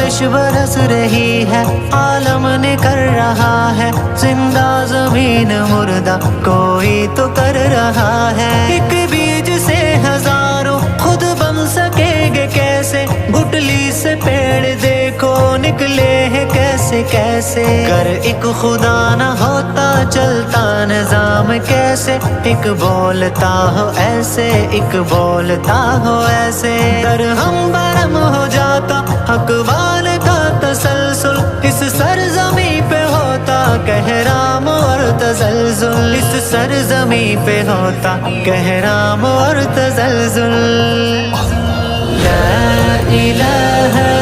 بارش برس رہی ہے، عالم نے کر رہا ہے زندہ زمین مردہ کوئی تو کر رہا ہے۔ ایک بیج سے ہزاروں خود بن سکیں گے کیسے، گٹلی سے پیڑ دیکھو نکلے ہیں کیسے کیسے۔ گر ایک خدا نہ ہوتا چلتا نظام کیسے، ایک بولتا ہو ایسے ایک بولتا ہو ایسے۔ گر ہم برہم ہو جاتا اقوال کا تسلسل، اس سرزمیں پہ ہوتا کہرام اور تزلزل، اس سرزمیں پہ ہوتا کہرام اور تزلزل۔ لا الہ